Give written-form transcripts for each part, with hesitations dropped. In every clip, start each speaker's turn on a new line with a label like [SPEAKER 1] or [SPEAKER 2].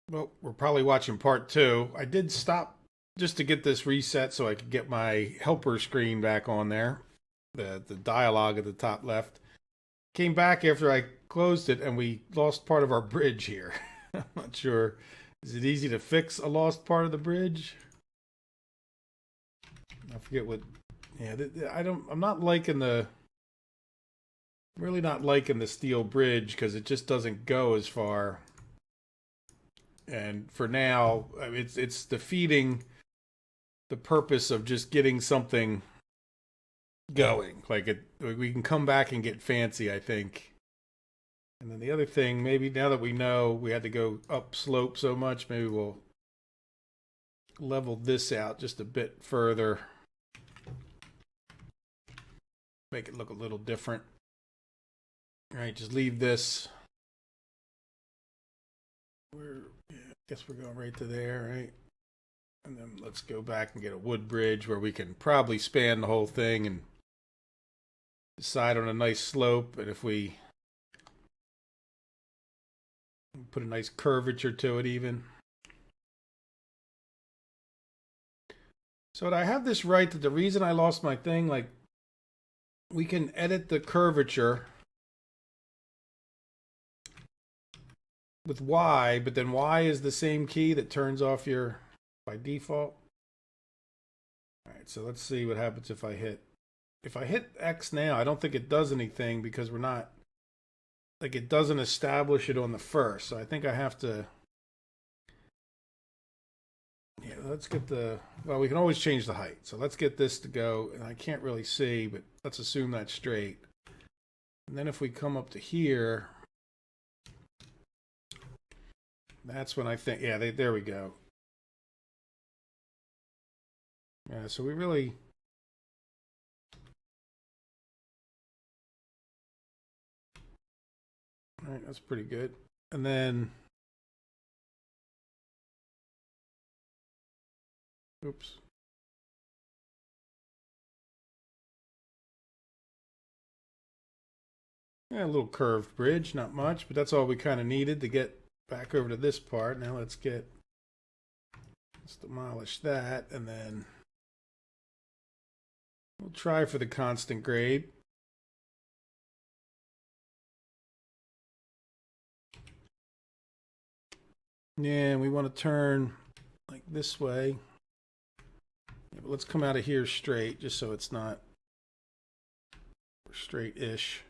[SPEAKER 1] Well, we're probably watching part two. I did stop just to get this reset so I could get my helper screen back on there. The dialogue at the top left. Came back after I closed it and we lost part of our bridge here. I'm not sure. Is it easy to fix a lost part of the bridge? I forget what. Yeah, I'm not liking the. Really not liking the steel bridge because it just doesn't go as far. And for now, I mean, it's defeating the purpose of just getting something going. Like we can come back and get fancy, I think. And then the other thing, maybe now that we know we had to go up slope so much, maybe we'll level this out just a bit further. Make it look a little different. All right, just leave this. I guess we're going right to there, right? And then let's go back and get a wood bridge where we can probably span the whole thing and decide on a nice slope. And if we put a nice curvature to it even. So did I have this right that the reason I lost my thing, like we can edit the curvature with Y, but then Y is the same key that turns off your by default. All right, so let's see what happens if I hit X now. I don't think it does anything because we're not, like, it doesn't establish it on the first. So I think I have to, yeah, let's get the, well, we can always change the height. So let's get this to go, and I can't really see, but let's assume that's straight. And then if we come up to here, that's when I think, yeah, there we go. Yeah, so we really, all right, that's pretty good. And then, oops. Yeah, a little curved bridge, not much, but that's all we kind of needed to get back over to this part. Now let's demolish that, and then we'll try for the constant grade. Yeah, we want to turn like this way. Yeah, but let's come out of here straight, just so it's not straight-ish.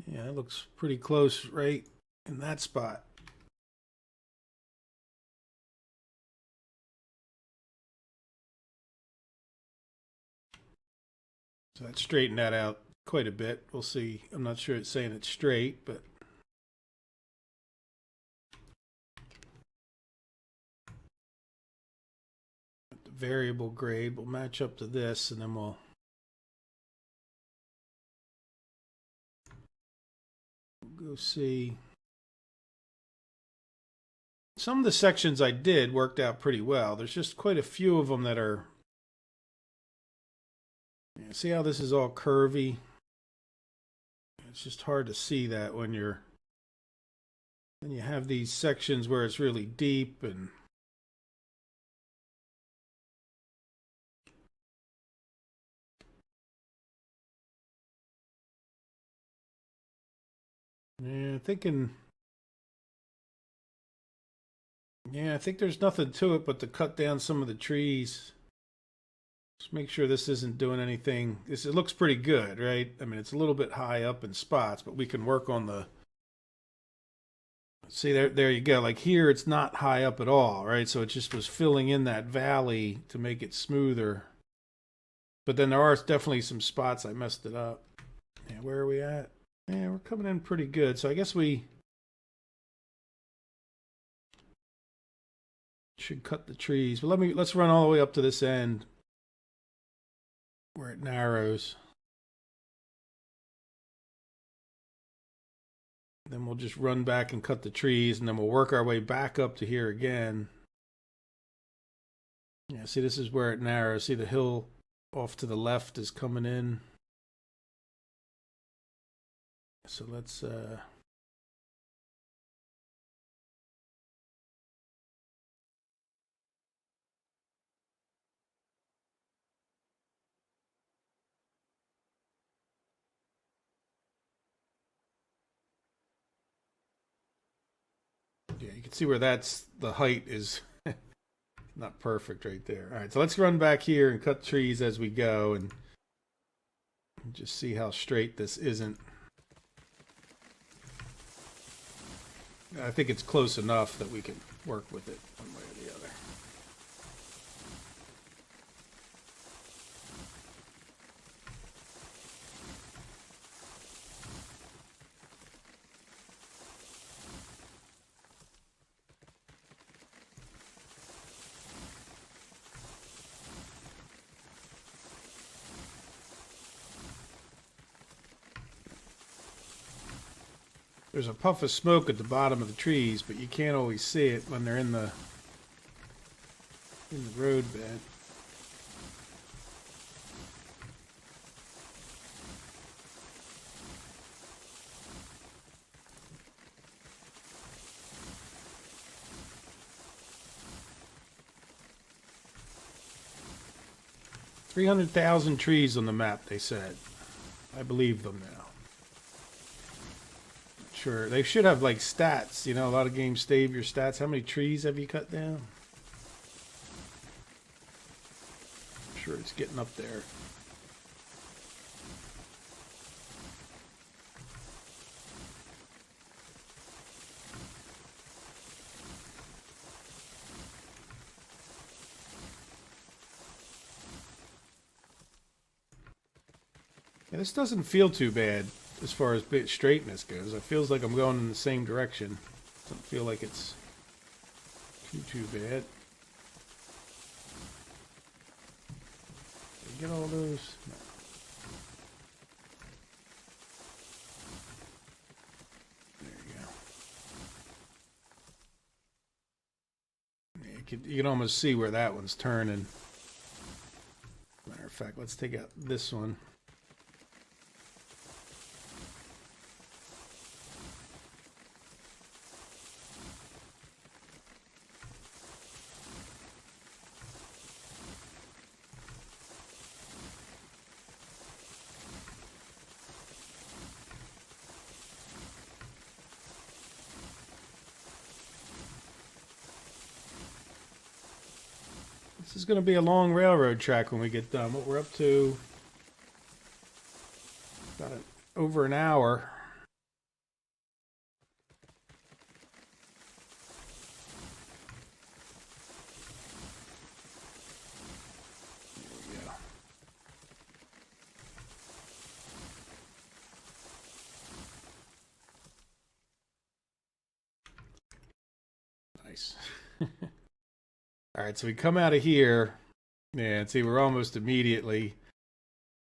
[SPEAKER 1] Yeah, it looks pretty close right in that spot. So that straightened that out quite a bit. We'll see. I'm not sure it's saying it's straight, but the variable grade will match up to this, and then we'll go see. Some of the sections I did worked out pretty well. There's just quite a few of them that are. Yeah, see how this is all curvy? It's just hard to see that when you're. Then you have these sections where it's really deep and. Yeah, thinking. Yeah, I think there's nothing to it but to cut down some of the trees. Just make sure this isn't doing anything. It looks pretty good, right? I mean, it's a little bit high up in spots, but we can work on the. See, there you go. Like here, it's not high up at all, right? So it just was filling in that valley to make it smoother. But then there are definitely some spots I messed it up. Yeah, where are we at? Yeah, we're coming in pretty good. So I guess we should cut the trees. But let's run all the way up to this end where it narrows. Then we'll just run back and cut the trees, and then we'll work our way back up to here again. Yeah, see, this is where it narrows. See, the hill off to the left is coming in. So let's yeah, you can see where that's the height is not perfect right there. All right, so let's run back here and cut trees as we go and just see how straight this isn't. I think it's close enough that we can work with it one way or the other. There's a puff of smoke at the bottom of the trees, but you can't always see it when they're in the roadbed. $300,000 trees on the map, they said. I believe them now. Sure, they should have like stats. You know, a lot of games save your stats. How many trees have you cut down? I'm sure it's getting up there. Yeah, this doesn't feel too bad as far as bit straightness goes. It feels like I'm going in the same direction. Doesn't feel like it's too bad. Did I get all those? No. There you go. Yeah, you can almost see where that one's turning. Matter of fact, let's take out this one. This is going to be a long railroad track when we get done. What we're up to, about over an hour. There we go. Nice. All right, so we come out of here, and see, we're almost immediately.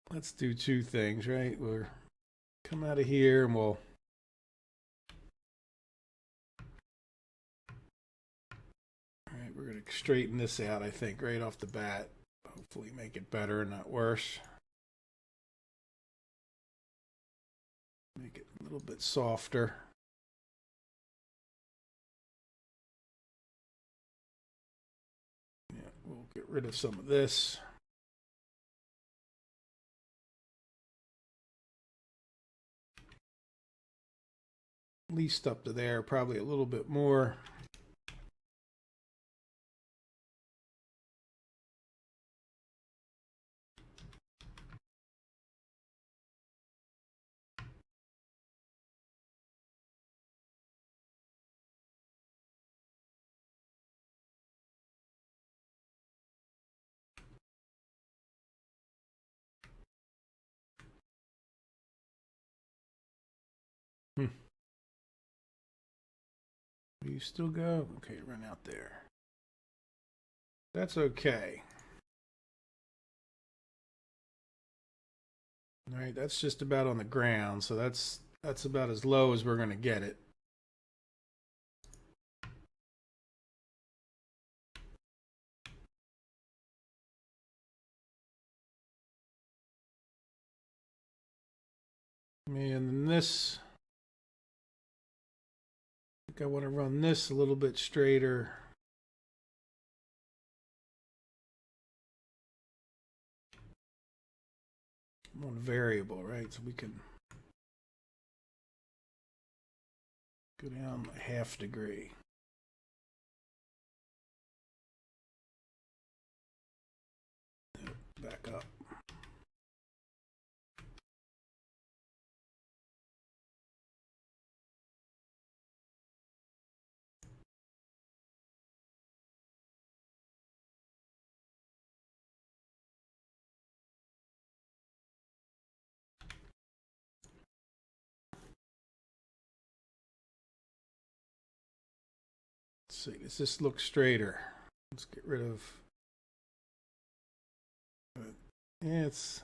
[SPEAKER 1] Let's do two things, right? We'll come out of here, and we'll. All right, we're going to straighten this out, I think, right off the bat. Hopefully make it better and not worse. Make it a little bit softer. We'll get rid of some of this. At least up to there, probably a little bit more. You still go? Okay, run out there. That's okay. All right, that's just about on the ground, so that's about as low as we're going to get it. And then this, I think I want to run this a little bit straighter. I'm on variable, right? So we can go down a half degree. Back up. Let's see, does this look straighter? Let's get rid of. Yeah, it's.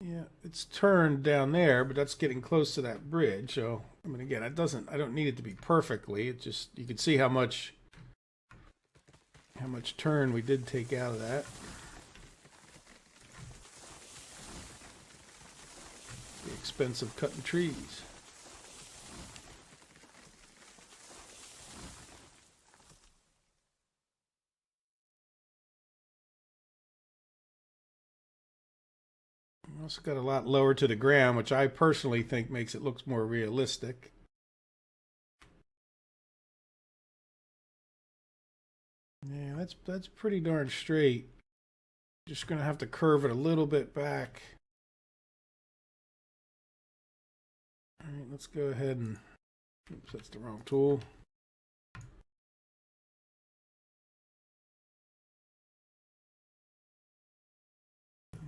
[SPEAKER 1] Yeah, it's turned down there, but that's getting close to that bridge. So, I mean, again, it doesn't. I don't need it to be perfectly. It just, you can see how much turn we did take out of that. The expense of cutting trees. We also got a lot lower to the ground, which I personally think makes it look more realistic. Yeah, that's pretty darn straight. Just gonna have to curve it a little bit back. All right, let's go ahead and. Oops, that's the wrong tool.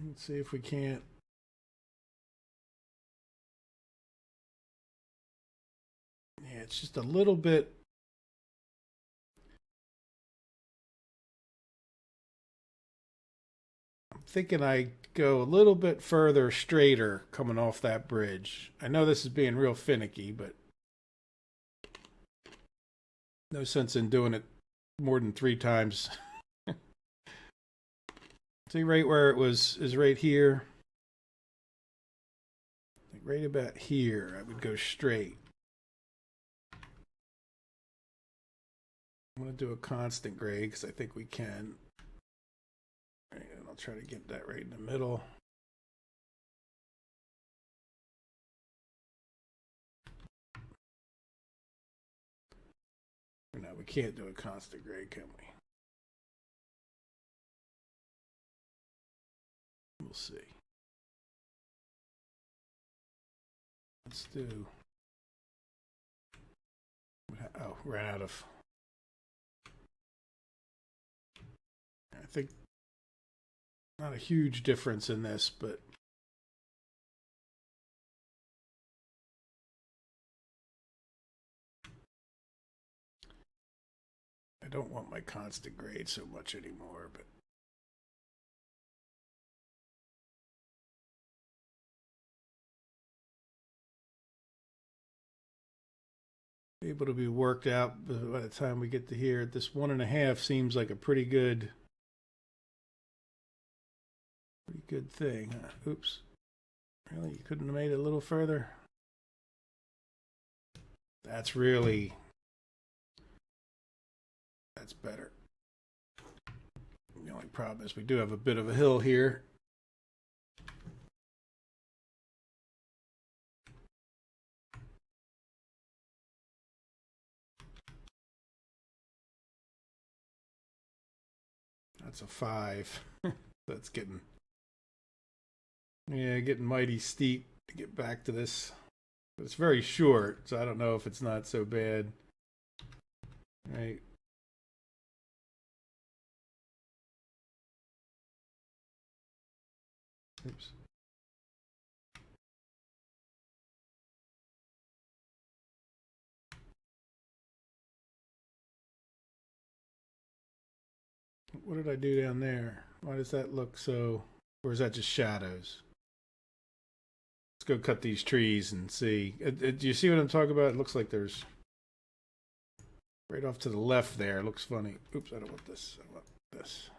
[SPEAKER 1] Let's see if we can't. Yeah, it's just a little bit. I'm thinking I go a little bit further straighter coming off that bridge. I know this is being real finicky, but no sense in doing it more than 3 times. See, right where it was is right here. Like right about here, I would go straight. I'm going to do a constant grade because I think we can. Right, and I'll try to get that right in the middle. No, we can't do a constant grade, can we? We'll see. Let's do. Oh, ran out of. I think not a huge difference in this, but I don't want my constant grade so much anymore. But able to be worked out by the time we get to here. This 1.5 seems like a pretty good thing. Oops. Really? You couldn't have made it a little further? That's really. That's better. The only problem is we do have a bit of a hill here. That's a 5. That's getting. Yeah, getting mighty steep to get back to this. But it's very short, so I don't know if it's not so bad. Right. Oops. What did I do down there? Why does that look so... Or is that just shadows? Let's go cut these trees and see. Do you see what I'm talking about? It looks like there's... Right off to the left there. It looks funny. Oops, I don't want this. I want this.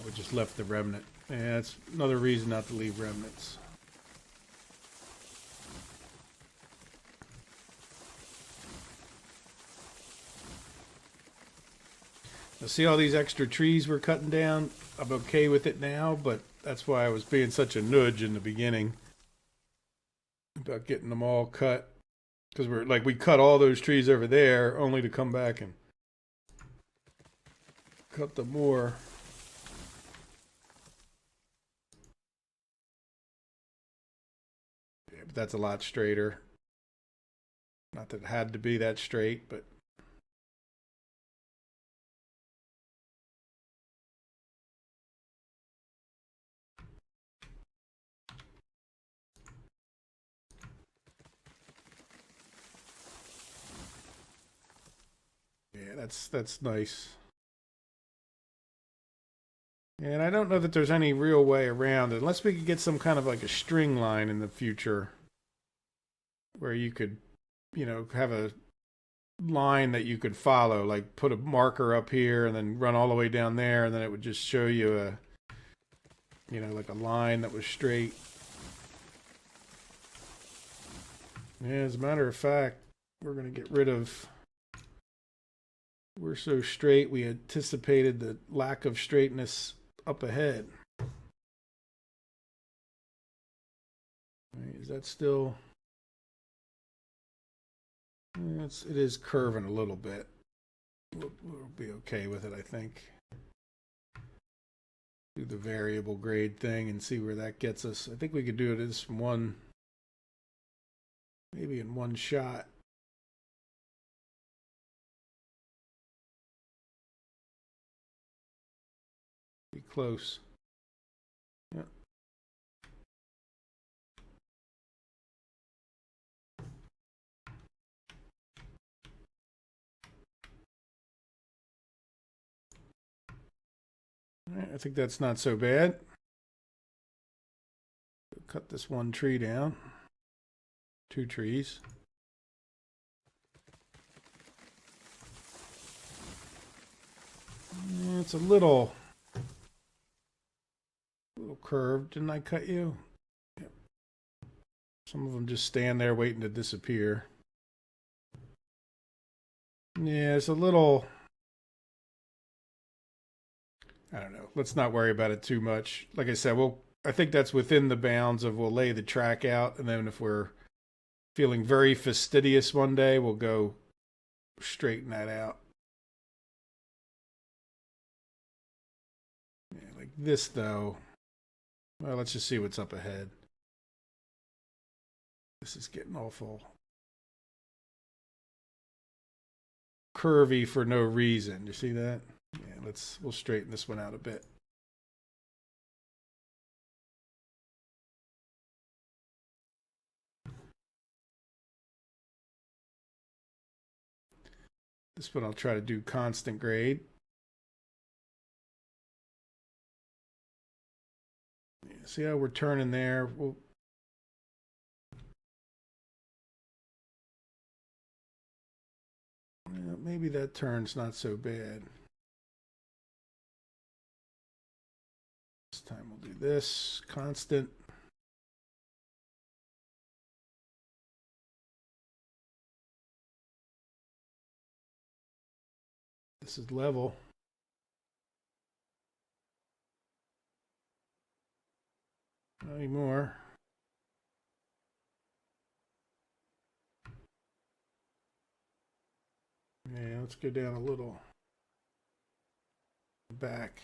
[SPEAKER 1] We just left the remnant. Yeah, that's another reason not to leave remnants. Now, see all these extra trees we're cutting down? I'm okay with it now, but that's why I was being such a nudge in the beginning about getting them all cut. Because we cut all those trees over there only to come back and cut them more. Yeah, but that's a lot straighter. Not that it had to be that straight, but yeah, that's nice. And I don't know that there's any real way around it, unless we could get some kind of like a string line in the future where you could, have a line that you could follow, like put a marker up here and then run all the way down there, and then it would just show you like a line that was straight. Yeah, as a matter of fact, we're going to get rid of... We're so straight, we anticipated the lack of straightness up ahead. Right, is that still... It is curving a little bit. We'll be okay with it, I think. Do the variable grade thing and see where that gets us. I think we could do it as maybe in one shot. Be close. Yeah. All right, I think that's not so bad. Cut this one tree down. 2 trees. It's a little curved. Didn't I cut you? Yep. Some of them just stand there waiting to disappear. Yeah, it's a little... I don't know. Let's not worry about it too much. Like I said, I think that's within the bounds of we'll lay the track out, and then if we're feeling very fastidious one day, we'll go straighten that out. Yeah, like this, though. Well, let's just see what's up ahead. This is getting awful curvy for no reason. You see that? Yeah, we'll straighten this one out a bit. This one I'll try to do constant grade. Yeah, see how we're turning there? Maybe that turn's not so bad. This time we'll do this, constant. This is level. Not anymore. Yeah, let's go down a little back.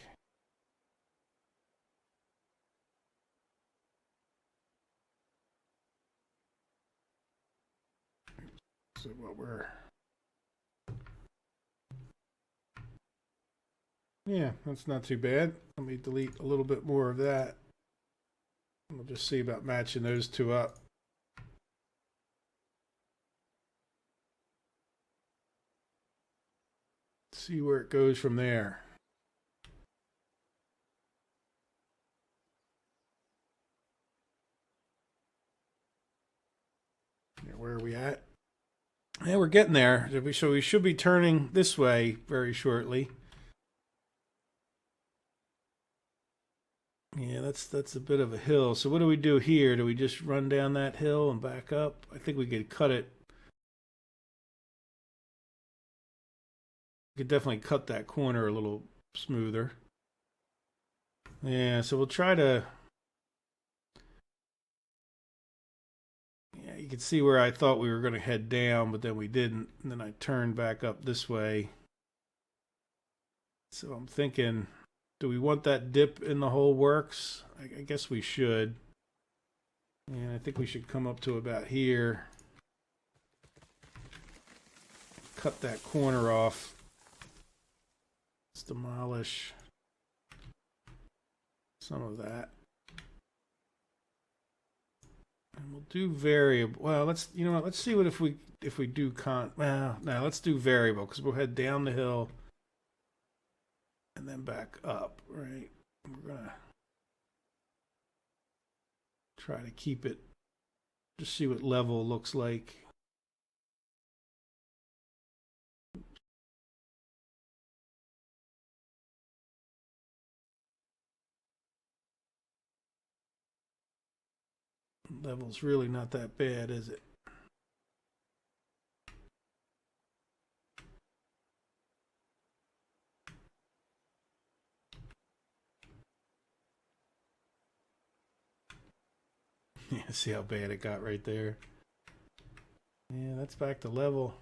[SPEAKER 1] So yeah, that's not too bad. Let me delete a little bit more of that. We'll just see about matching those two up. See where it goes from there. Where are we at? Yeah, we're getting there. So we should be turning this way very shortly. Yeah, that's a bit of a hill. So what do we do here? Do we just run down that hill and back up? I think we could cut it. We could definitely cut that corner a little smoother. Yeah, so we'll try to. Yeah, you can see where I thought we were going to head down, but then we didn't. And then I turned back up this way. So I'm thinking, do we want that dip in the whole works? I guess we should. And I think we should come up to about here. Cut that corner off. Let's demolish some of that. And we'll do variable. Well, let's let's see what if we do well, no, let's do variable because we'll head down the hill and then back up, right? We're gonna try to keep it, just see what level looks like. Level's really not that bad, is it? Yeah, see how bad it got right there. Yeah, that's back to level.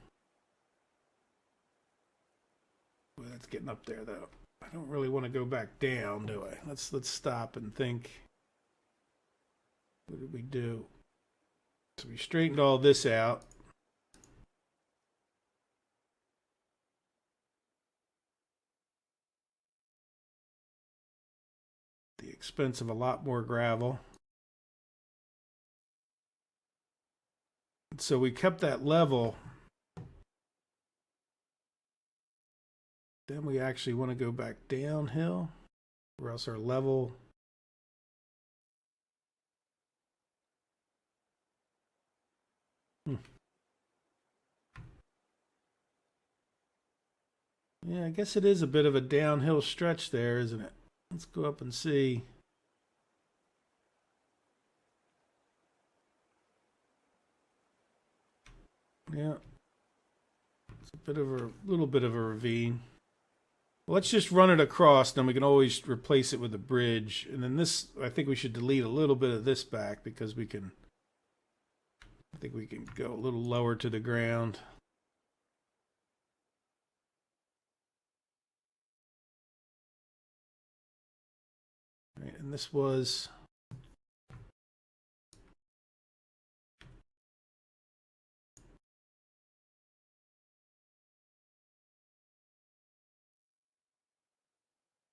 [SPEAKER 1] Well, that's getting up there though. I don't really want to go back down, do I? Let's stop and think. What did we do? So we straightened all this out. At the expense of a lot more gravel. So we kept that level. Then we actually want to go back downhill, or else our level. Yeah, I guess it is a bit of a downhill stretch there, isn't it? Let's go up and see. Yeah. It's a little bit of a ravine. Well, let's just run it across, then we can always replace it with a bridge. And then this, I think we should delete a little bit of this back because I think we can go a little lower to the ground. Right, and this was.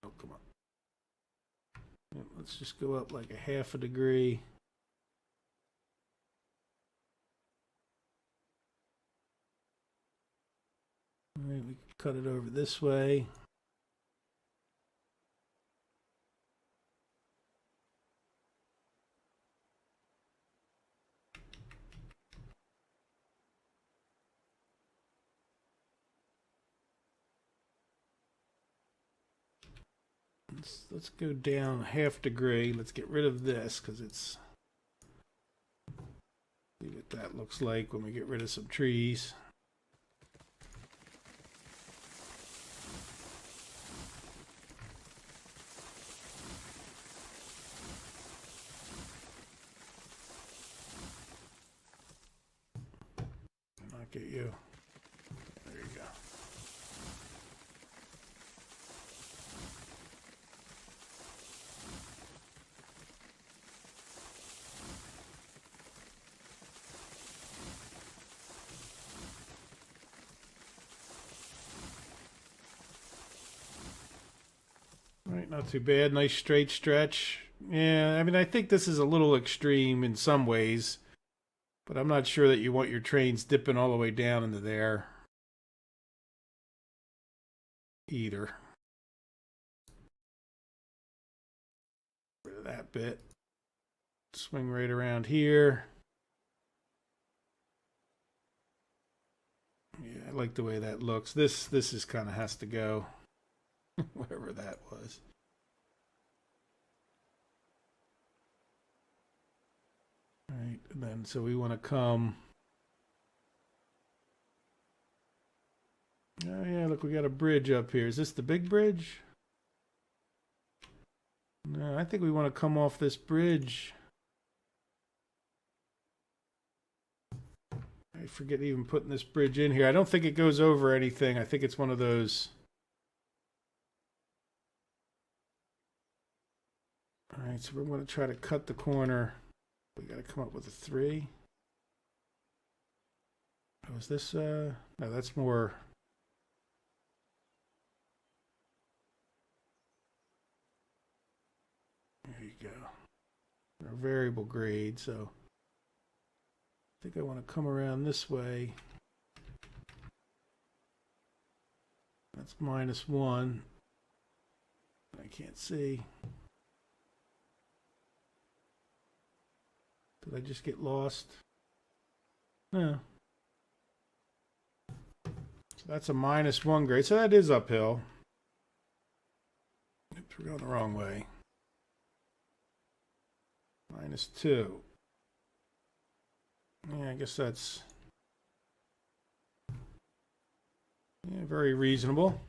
[SPEAKER 1] Oh, come on. Yeah, let's just go up like a half a degree. All right, we can cut it over this way. Let's go down a half degree. Let's get rid of this because it's. See what that looks like when we get rid of some trees. Knock at you. There you go. All right, not too bad. Nice straight stretch. Yeah, I mean, I think this is a little extreme in some ways, but I'm not sure that you want your trains dipping all the way down into there. either. Rid of that bit. Swing right around here. Yeah, I like the way that looks. This is kind of has to go. Whatever that was. All right, and then so we want to come. Oh yeah, look, we got a bridge up here. Is this the big bridge? No, I think we want to come off this bridge. I forget even putting this bridge in here. I don't think it goes over anything. I think it's one of those. All right, so we're going to try to cut the corner. We got to come up with a 3. Oh, is this, no, that's more. There you go. A variable grade, so I think I want to come around this way. That's -1. I can't see. Did I just get lost? No. So that's a -1 grade. So that is uphill. Oops, we're going the wrong way. -2. Yeah, I guess that's very reasonable.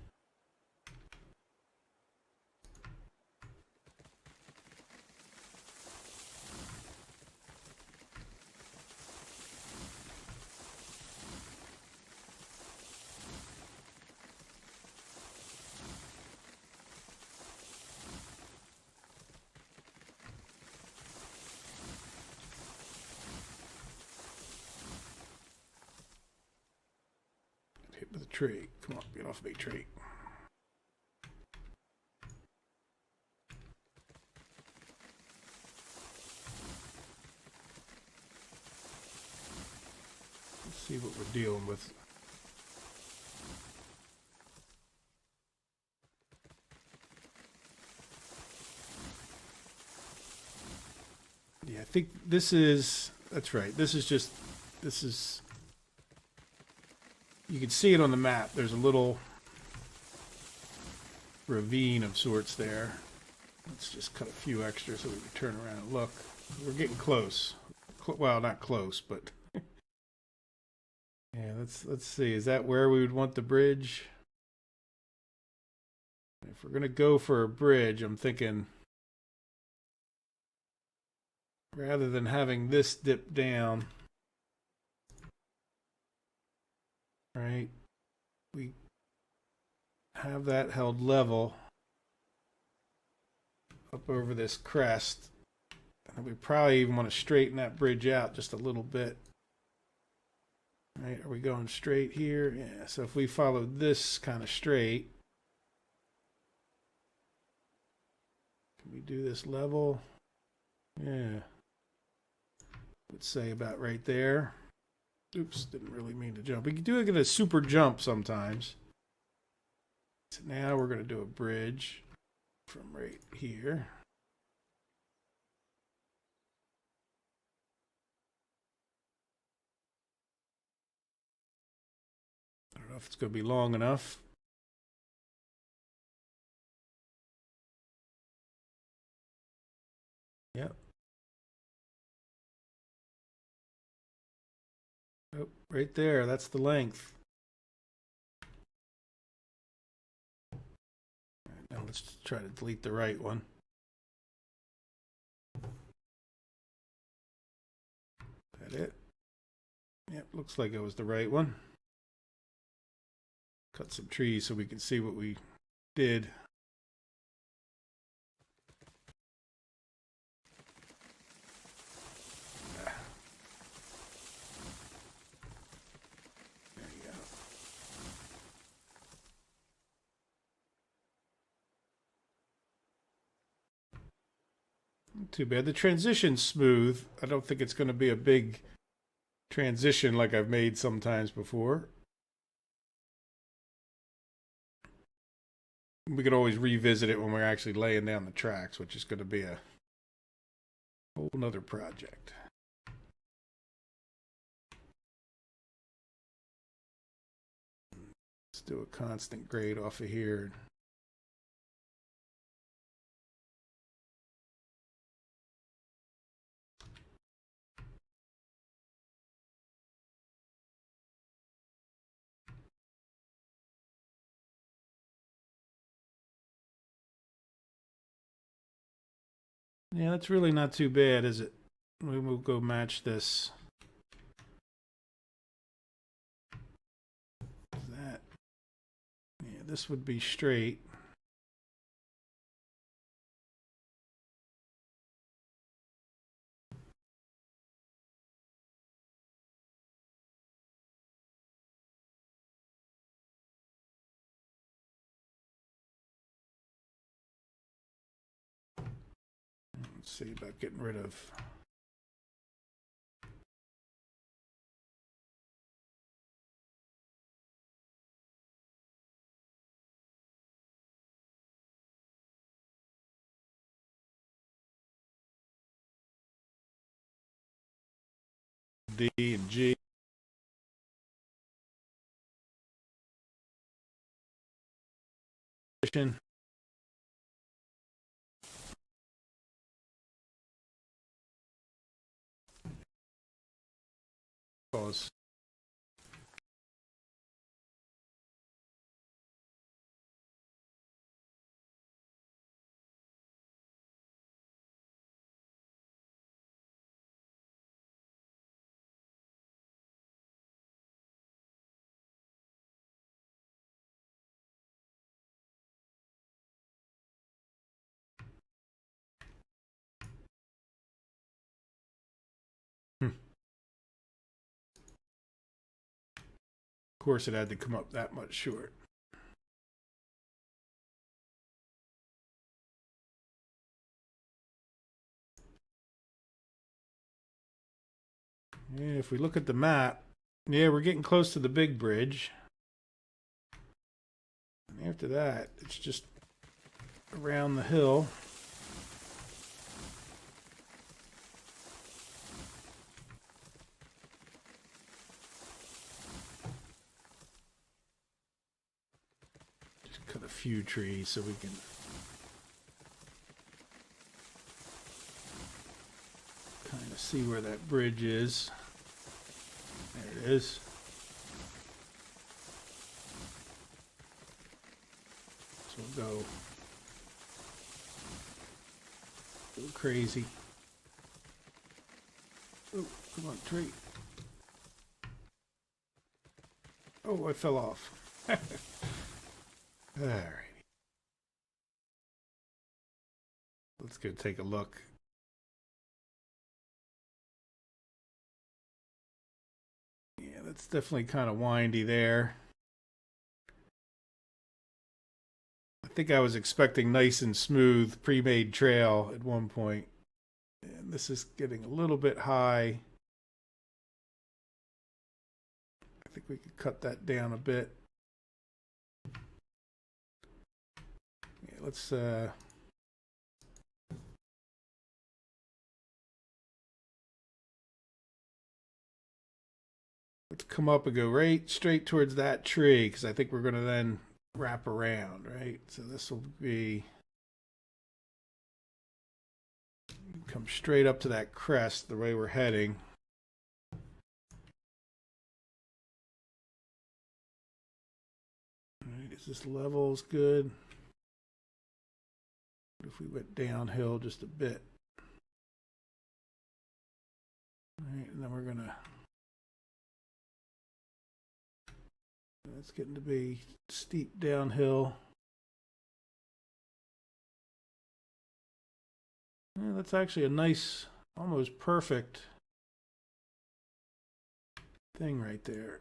[SPEAKER 1] Hit with a tree. Come on, get off me, tree. Let's see what we're dealing with. Yeah, I think this is, that's right. This is, you can see it on the map. There's a little ravine of sorts there. Let's just cut a few extra so we can turn around and look. We're getting close. Well, not close, but yeah, let's see. Is that where we would want the bridge? If we're going to go for a bridge, I'm thinking rather than having this dip down, right, we have that held level up over this crest. And we probably even want to straighten that bridge out just a little bit. Right, are we going straight here? Yeah, so if we follow this kind of straight, can we do this level? Yeah. Let's say about right there. Oops, didn't really mean to jump. We can do get a super jump sometimes. So now we're going to do a bridge from right here. I don't know if it's going to be long enough. Yep. Oh, right there. That's the length. All right, now let's try to delete the right one. That it? Yep, looks like it was the right one. Cut some trees so we can see what we did. There you go. Not too bad. The transition's smooth. I don't think it's going to be a big transition like I've made sometimes before. we could always revisit it when we're actually laying down the tracks, which is going to be a whole nother project. Let's do a constant grade off of here. Yeah, that's really not too bad, is it? We will go match this. That. Yeah, this would be straight. Let's see about getting rid of D and G. Pause. Of course, it had to come up that much short. Yeah, if we look at the map, yeah, we're getting close to the big bridge. And after that, it's just around the hill. Just cut a few trees so we can kind of see where that bridge is. There it is. So we'll go crazy. Oh, come on, tree. Oh, I fell off. All right. Let's go take a look. Yeah, that's definitely kind of windy there. I think I was expecting nice and smooth pre-made trail at one point. And this is getting a little bit high. I think we could cut that down a bit. Yeah, let's come up and go right straight towards that tree, because I think we're going to then wrap around, right? So this will be, come straight up to that crest the way we're heading. All right, is this levels good? What if we went downhill just a bit? All right, and then we're gonna, it's getting to be steep downhill. Yeah, that's actually a nice, almost perfect thing right there.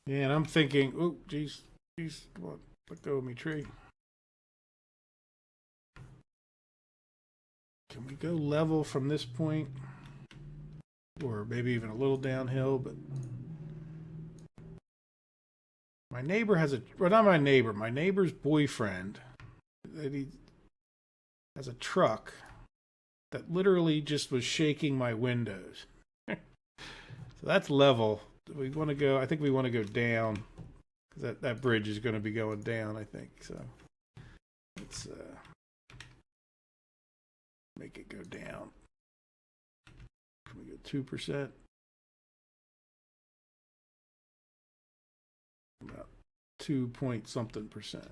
[SPEAKER 1] Yeah, and I'm thinking, oh, geez, come on, let go of me, tree. Can we go level from this point? Or maybe even a little downhill, but my neighbor has a, well, not my neighbor, my neighbor's boyfriend, he has a truck that literally just was shaking my windows. So that's level. We want to go, I think we want to go down, because that bridge is going to be going down, I think. So let's make it go down. Can we go 2%? About 2 point something percent.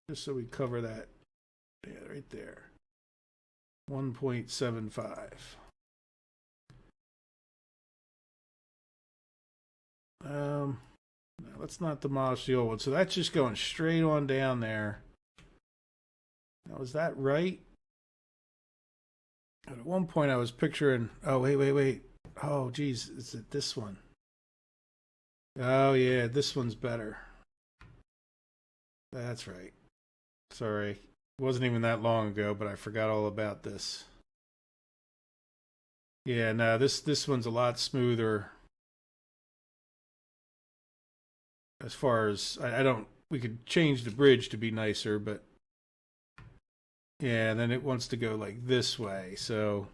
[SPEAKER 1] Just so we cover that. Yeah, right there. 1.75. No, let's not demolish the old one. So that's just going straight on down there. Now, is that right? At one point I was picturing, oh, wait. Oh, geez, is it this one? Oh, yeah, this one's better. That's right. Sorry. It wasn't even that long ago, but I forgot all about this. Yeah, no, this one's a lot smoother. As far as, I don't, we could change the bridge to be nicer, but yeah, then it wants to go like this way. So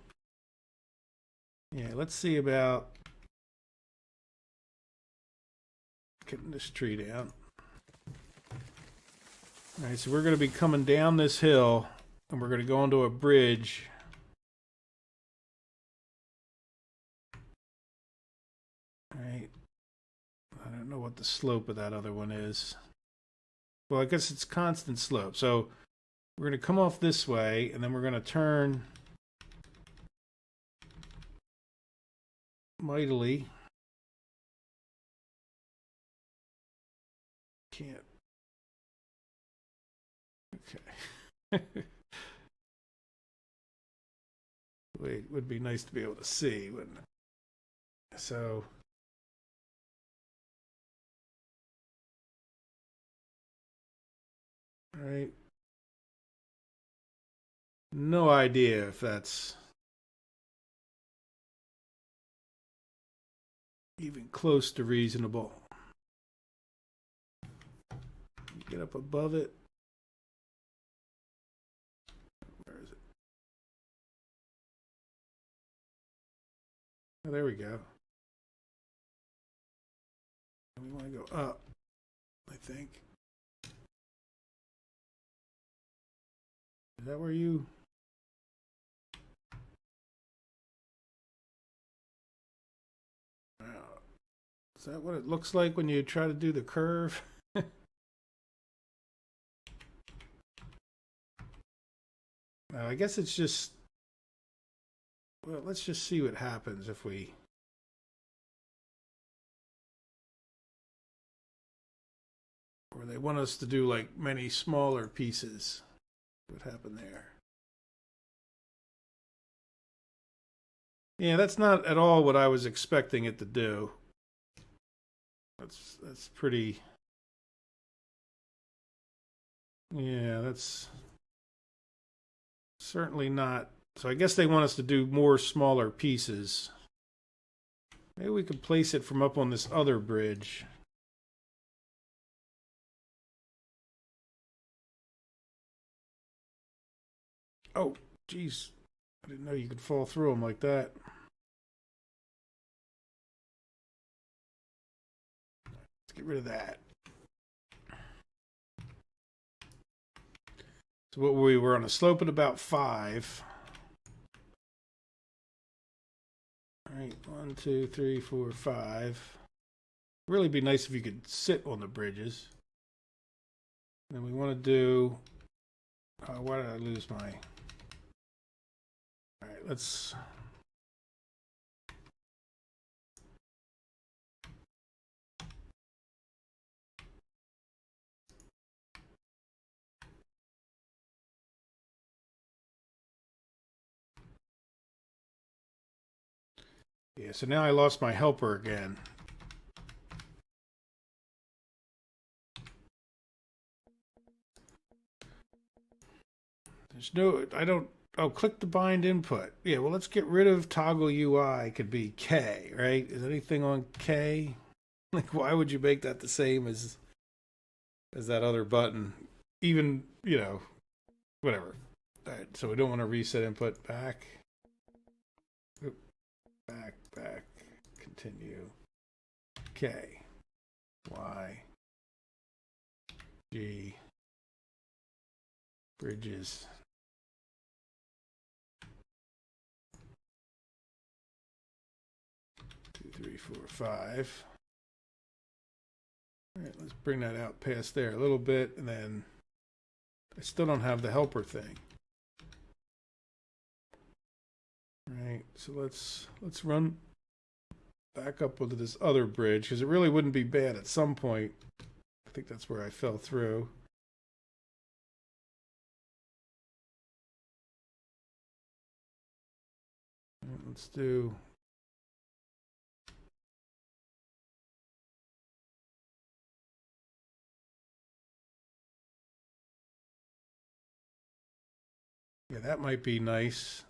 [SPEAKER 1] yeah, let's see about getting this tree down. All right, so we're going to be coming down this hill, and we're going to go onto a bridge. All right. I don't know what the slope of that other one is. Well, I guess it's constant slope. So we're going to come off this way, and then we're going to turn mightily. Can't. Okay. Wait, it would be nice to be able to see, wouldn't it? So all right. No idea if that's even close to reasonable. Get up above it. Where is it? Oh, there we go. We want to go up, I think. Is that where you... Is that what it looks like when you try to do the curve? I guess it's just... Well, let's just see what happens if we... Or they want us to do like many smaller pieces. What happened there? Yeah, that's not at all what I was expecting it to do. That's pretty... Yeah, that's certainly not... So I guess they want us to do more smaller pieces. Maybe we could place it from up on this other bridge. Oh, geez. I didn't know you could fall through them like that. Let's get rid of that. So what we were on a slope at about 5. All right, 1, 2, 3, 4, 5. Really be nice if you could sit on the bridges. And we want to do... why did I lose my... All right, let's... Yeah, so now I lost my helper again. There's no, I don't, oh, click the bind input. Yeah, well, let's get rid of toggle UI. Could be K, right? Is anything on K? Like, why would you make that the same as that other button? Even, you know, whatever. All right, so we don't want to reset input back. Oop, back, continue. K, Y, G, bridges. Two, three, four, five. All right, let's bring that out past there a little bit, and then I still don't have the helper thing. All right, so let's run back up onto this other bridge, because it really wouldn't be bad at some point. I think that's where I fell through. All right, let's do. Yeah, that might be nice.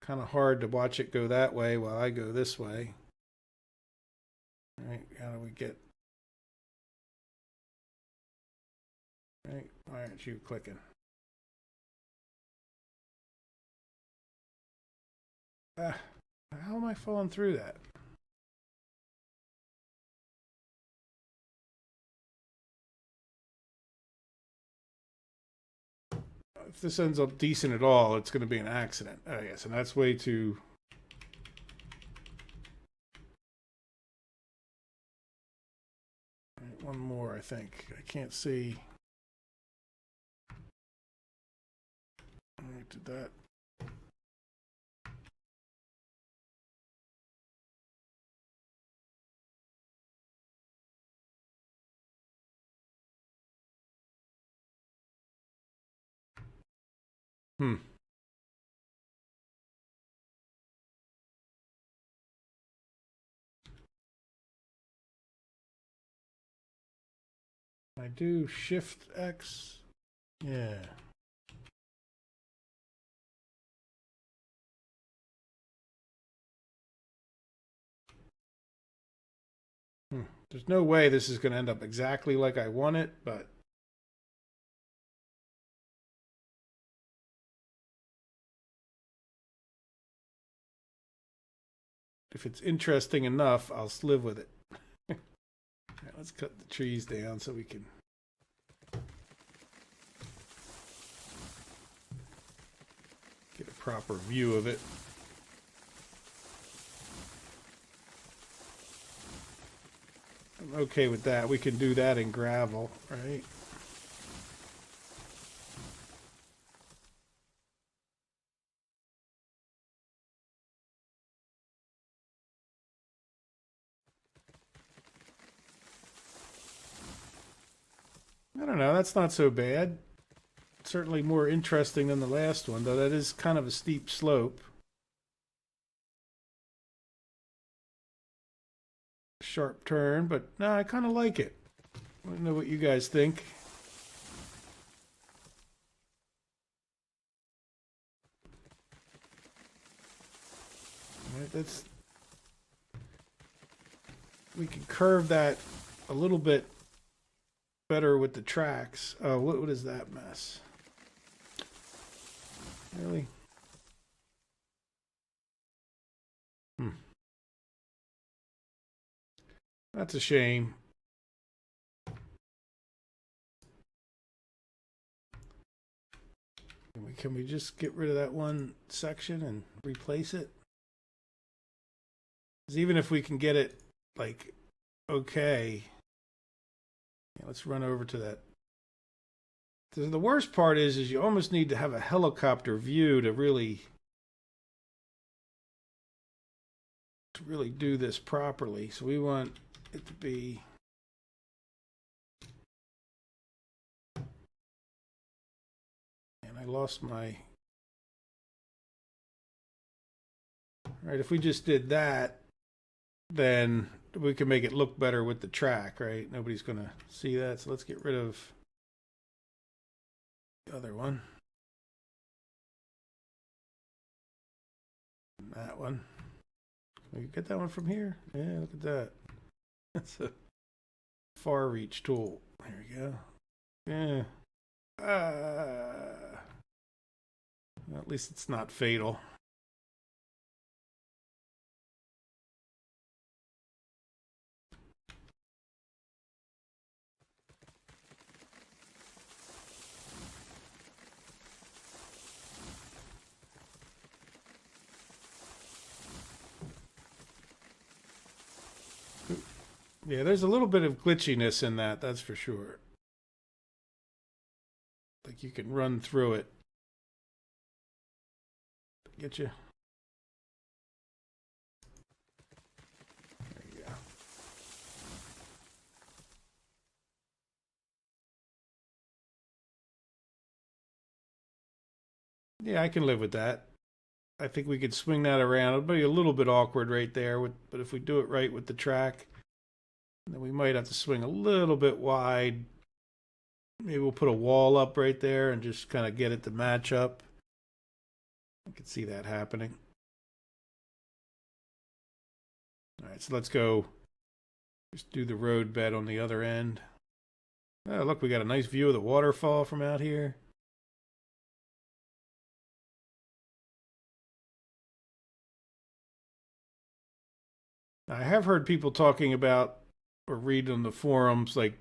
[SPEAKER 1] Kind of hard to watch it go that way while I go this way. All right, how do we get? All right, why aren't you clicking? Ah, how am I falling through that? If this ends up decent at all, it's going to be an accident. Oh, yes, and that's way too... Right, one more, I think. I can't see. All right, did that. I do Shift X. Yeah. There's no way this is going to end up exactly like I want it, but if it's interesting enough, I'll live with it. All right, let's cut the trees down so we can get a proper view of it. I'm okay with that. We can do that in gravel, right? I don't know. That's not so bad. Certainly more interesting than the last one, though that is kind of a steep slope. Sharp turn, but no, I kind of like it. I don't know what you guys think. All right, that's... We can curve that a little bit better with the tracks. Oh, what is that mess? Really? That's a shame. Can we just get rid of that one section and replace it? Because even if we can get it, like, okay. Yeah, let's run over to that. The worst part is you almost need to have a helicopter view to really do this properly. So we want it to be... And I lost my... Right, if we just did that, then we can make it look better with the track, right? Nobody's going to see that. So let's get rid of the other one. That one. You get that one from here? Yeah, look at that. That's a far reach tool. There we go. Yeah. Well, at least it's not fatal. Yeah, there's a little bit of glitchiness in that, that's for sure. Like you can run through it. Get you. There you go. Yeah, I can live with that. I think we could swing that around. It'll be a little bit awkward right there, but if we do it right with the track, then we might have to swing a little bit wide. Maybe we'll put a wall up right there and just kind of get it to match up. I can see that happening. All right, so let's go just do the road bed on the other end. Oh, look, we got a nice view of the waterfall from out here. I have heard people talking about or read on the forums like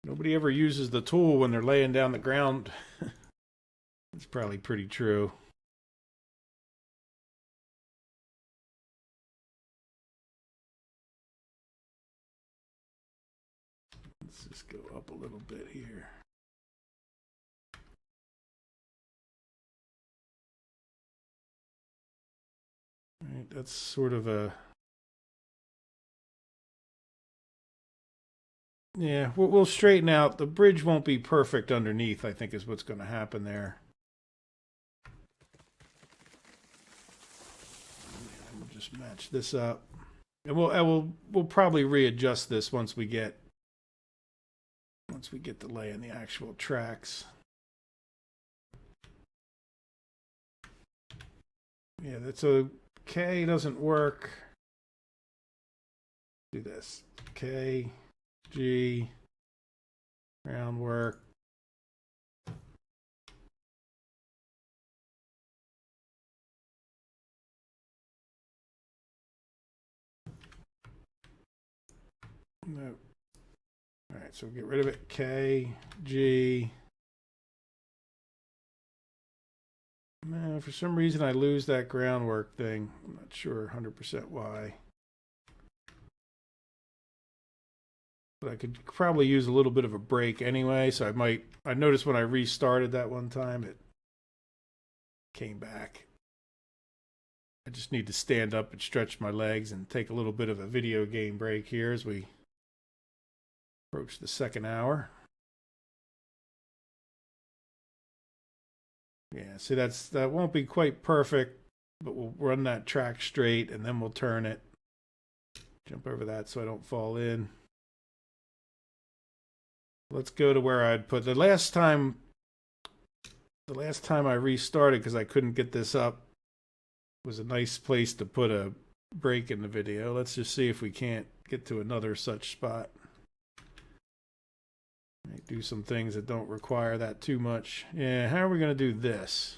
[SPEAKER 1] nobody ever uses the tool when they're laying down the ground. It's probably pretty true. Let's just go up a little bit here. All right, that's sort of a... Yeah, we'll straighten out. The bridge won't be perfect underneath, I think is what's going to happen there. And we'll just match this up. And we'll probably readjust this once we get to laying the actual tracks. Yeah, that's a K doesn't work. Do this. K, G, groundwork. No. All right, so get rid of it. K, G. No, for some reason I lose that groundwork thing. I'm not sure 100% why. But I could probably use a little bit of a break anyway, so I noticed when I restarted that one time, it came back. I just need to stand up and stretch my legs and take a little bit of a video game break here as we approach the second hour. Yeah, see that won't be quite perfect, but we'll run that track straight and then we'll turn it. Jump over that so I don't fall in. Let's go to where I'd put the last time I restarted because I couldn't get this up was a nice place to put a break in the video. Let's just see if we can't get to another such spot. Do some things that don't require that too much. Yeah, how are we going to do this?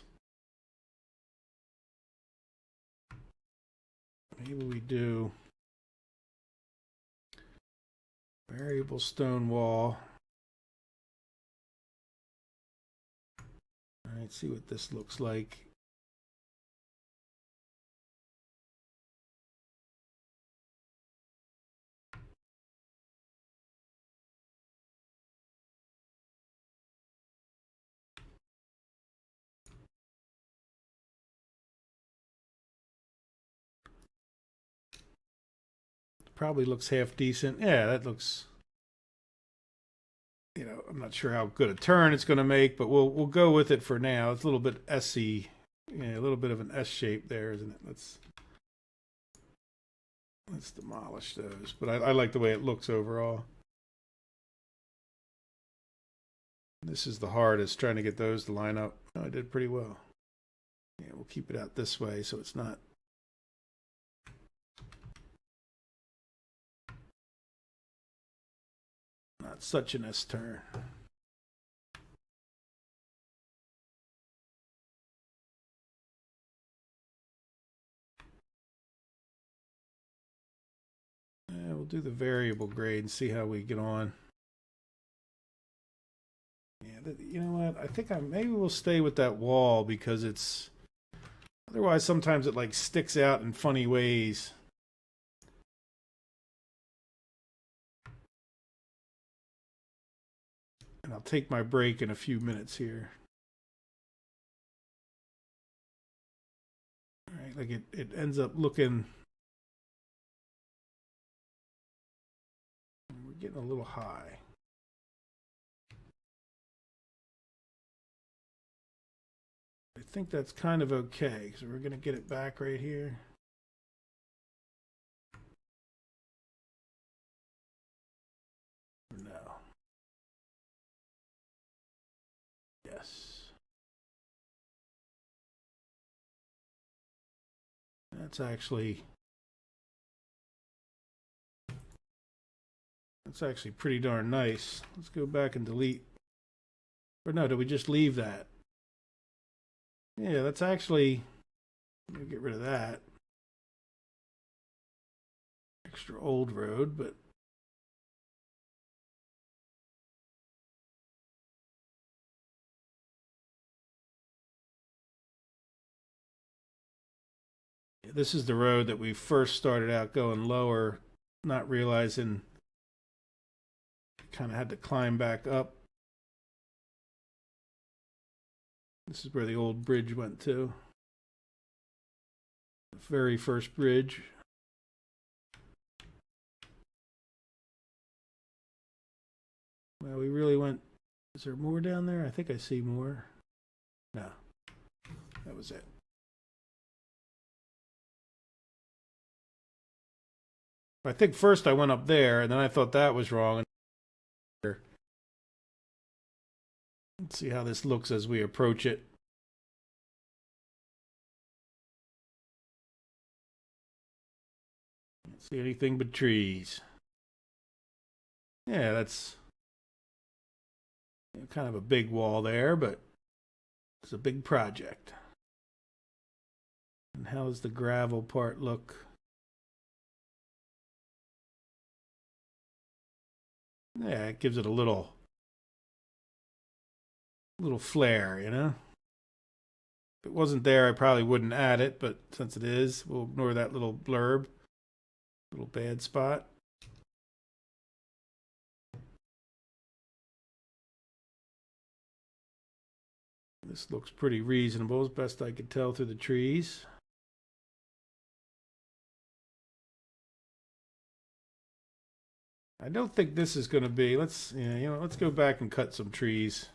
[SPEAKER 1] Maybe we do variable stone wall. All right, see what this looks like. Probably looks half decent. Yeah, that looks, you know, I'm not sure how good a turn it's going to make, but we'll go with it for now. It's a little bit S-y, yeah, a little bit of an S shape there, isn't it? Let's demolish those. But I like the way it looks overall. This is the hardest, trying to get those to line up. Oh, I did pretty well. Yeah, we'll keep it out this way so it's not Not such an S-turn. Yeah, we'll do the variable grade and see how we get on. Yeah, you know what? I think maybe we'll stay with that wall because it's otherwise sometimes it like sticks out in funny ways. And I'll take my break in a few minutes here. All right, like it ends up looking. We're getting a little high. I think that's kind of okay, so we're going to get it back right here. No. Yes. That's actually pretty darn nice. Let's go back and delete. Or no, did we just leave that? Yeah, that's actually, let me get rid of that. Extra old road, but this is the road that we first started out going lower, not realizing kind of had to climb back up. This is where the old bridge went to. The very first bridge. Well, we really went. Is there more down there? I think I see more. No. That was it. I think first I went up there, and then I thought that was wrong. Let's see how this looks as we approach it. Don't see anything but trees. Yeah, that's kind of a big wall there, but it's a big project. And how does the gravel part look? Yeah, it gives it a little flair, you know? If it wasn't there, I probably wouldn't add it, but since it is, we'll ignore that little blurb. Little bad spot. This looks pretty reasonable, as best I could tell through the trees. I don't think this is going to be. Let's go back and cut some trees.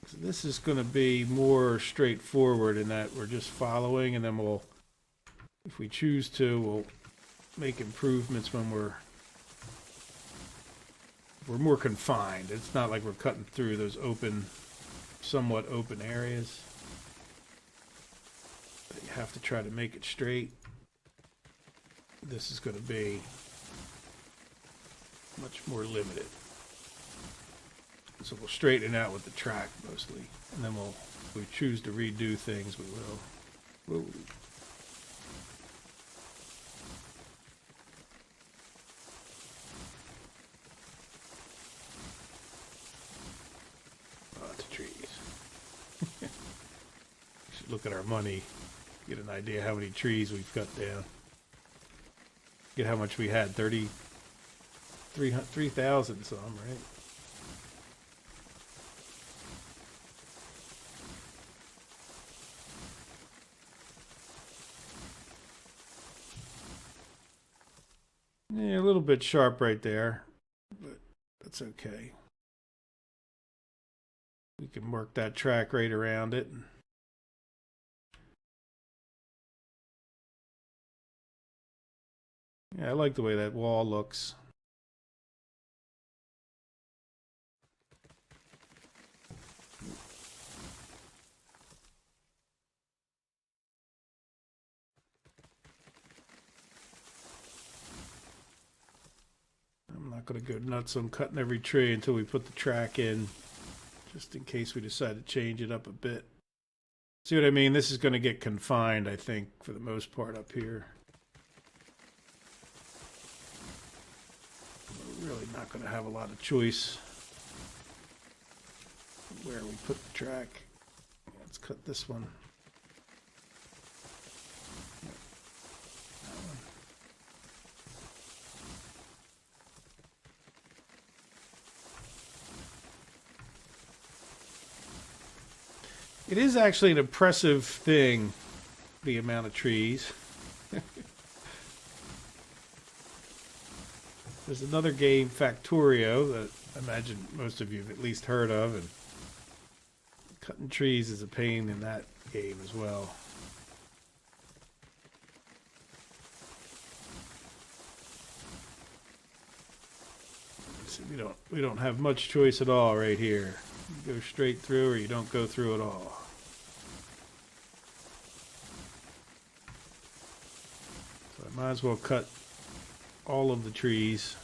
[SPEAKER 1] So this is going to be more straightforward in that we're just following, and then we'll, if we choose to, we'll make improvements when we're more confined. It's not like we're cutting through those somewhat open areas. But you have to try to make it straight. This is going to be much more limited. So we'll straighten it out with the track mostly. And then if we choose to redo things, we will. Whoa. Lots of trees. Should look at our money, get an idea how many trees we've cut down. Get how much we had, 3,000 some, right? Yeah, a little bit sharp right there, but that's okay. We can work that track right around it. Yeah, I like the way that wall looks. I'm I'm not going to go nuts on cutting every tree until we put the track in, just in case we decide to change it up a bit. See what I mean? This is going to get confined, I think, for the most part up here. We're really not going to have a lot of choice where we put the track. Let's cut this one. It is actually an impressive thing, the amount of trees. There's another game, Factorio, that I imagine most of you have at least heard of, and cutting trees is a pain in that game as well. So we don't have much choice at all right here. You go straight through or you don't go through at all. So I might as well cut all of the trees.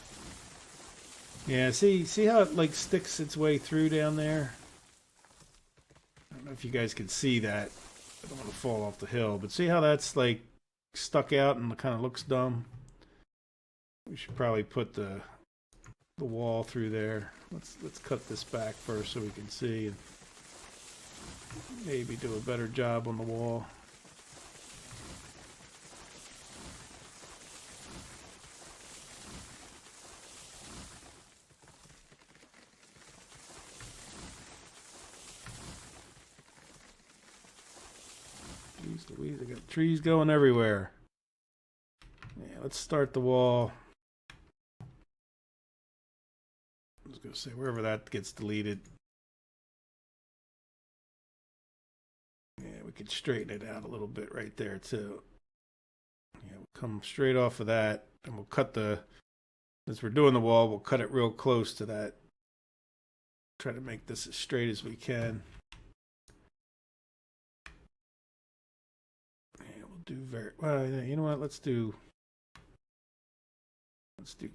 [SPEAKER 1] Yeah, see how it like sticks its way through down there? I don't know if you guys can see that. I don't want to fall off the hill, but see how that's like stuck out and kind of looks dumb? We should probably put the wall through there. Let's cut this back first so we can see and maybe do a better job on the wall. Jeez Louise, I got trees going everywhere. Yeah, let's start the wall. I was going to say, wherever that gets deleted. Yeah, we could straighten it out a little bit right there, too. Yeah, we'll come straight off of that, and we'll cut as we're doing the wall, we'll cut it real close to that. Try to make this as straight as we can. Yeah, we'll do well, you know what, let's do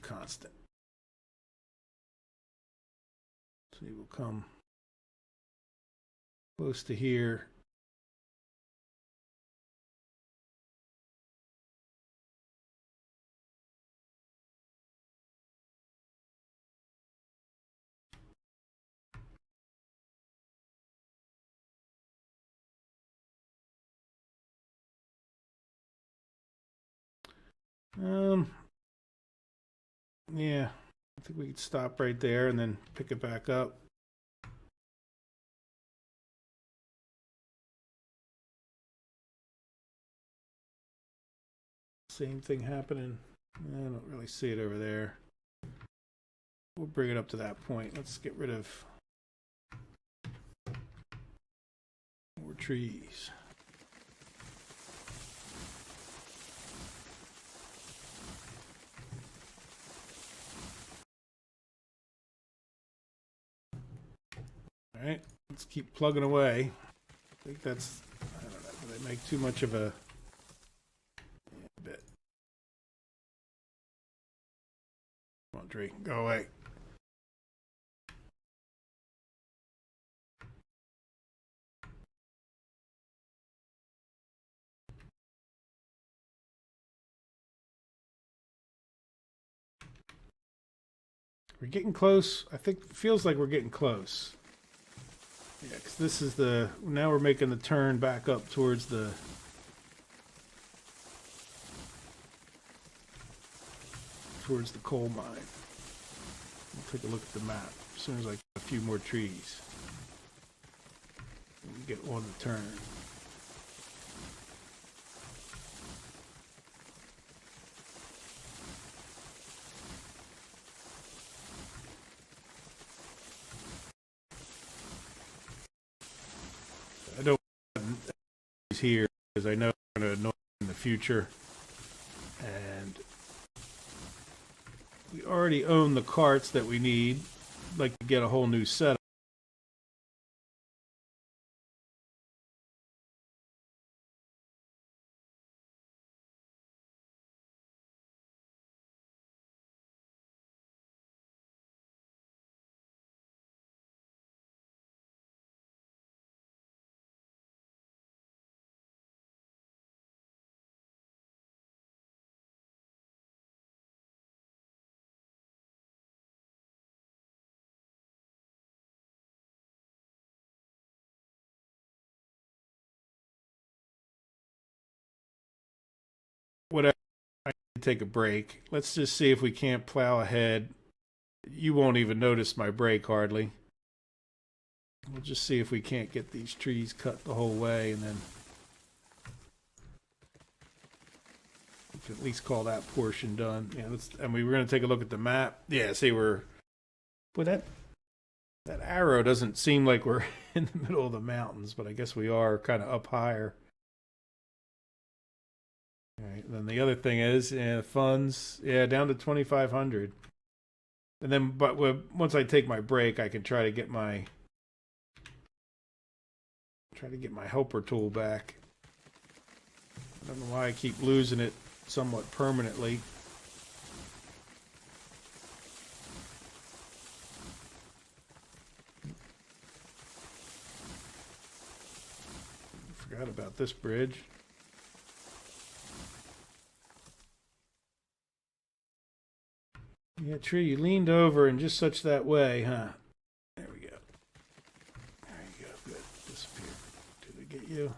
[SPEAKER 1] constant. So we'll come close to here. Yeah, I think we could stop right there and then pick it back up. Same thing happening. I don't really see it over there. We'll bring it up to that point. Let's get rid of more trees. All right, let's keep plugging away. I think that's, I don't know, do they make too much of a bit? Come on, Drake, go away. We're getting close. I think it feels like we're getting close. Yeah, because this is now we're making the turn back up towards the coal mine. We'll take a look at the map as soon as I get a few more trees. We get on the turn. I don't want these here because I know I'm going to annoy in the future. And we already own the carts that we need. I'd like to get a whole new setup. take a break. Let's just see if we can't plow ahead. You won't even notice my break hardly. We'll just see if we can't get these trees cut the whole way, and then we can at least call that portion done. Yeah, and we were going to take a look at the map. Yeah, see, but that arrow doesn't seem like we're in the middle of the mountains, but I guess we are kind of up higher. All right, then the other thing is funds, down to 2,500. And then, but once I take my break, I can try to get my helper tool back. I don't know why I keep losing it somewhat permanently. Forgot about this bridge. Yeah, tree, you leaned over in just such that way, huh? There we go. There you go. Good. Disappear. Did it get you?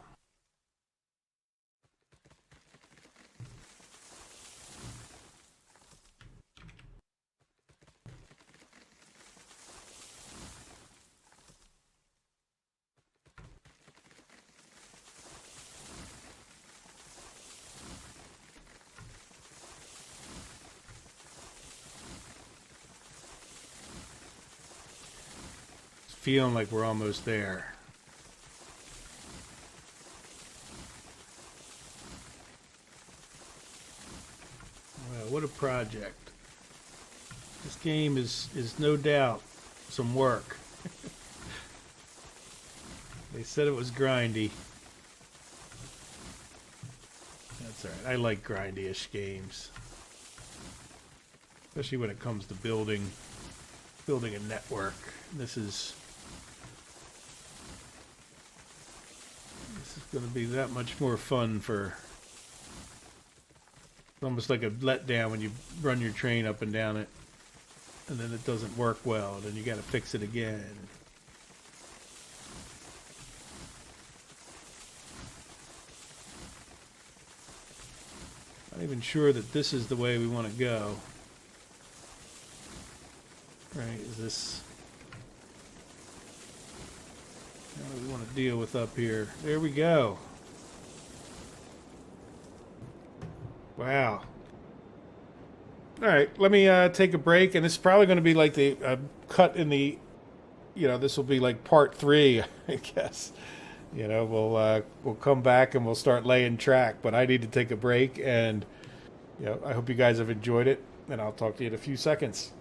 [SPEAKER 1] Feeling like we're almost there. Well, what a project. This game is no doubt some work. They said it was grindy. That's all right. I like grindy-ish games. Especially when it comes to building a network. This is going to be that much more fun for... It's almost like a letdown when you run your train up and down it and then it doesn't work well and then you got to fix it again. Not even sure that this is the way we want to go. Right, is this... What do we want to deal with up here? There we go. Wow. All right, let me take a break, and this is probably going to be like the cut in the, this will be like part 3, I guess. We'll come back and we'll start laying track, but I need to take a break, and I hope you guys have enjoyed it, and I'll talk to you in a few seconds.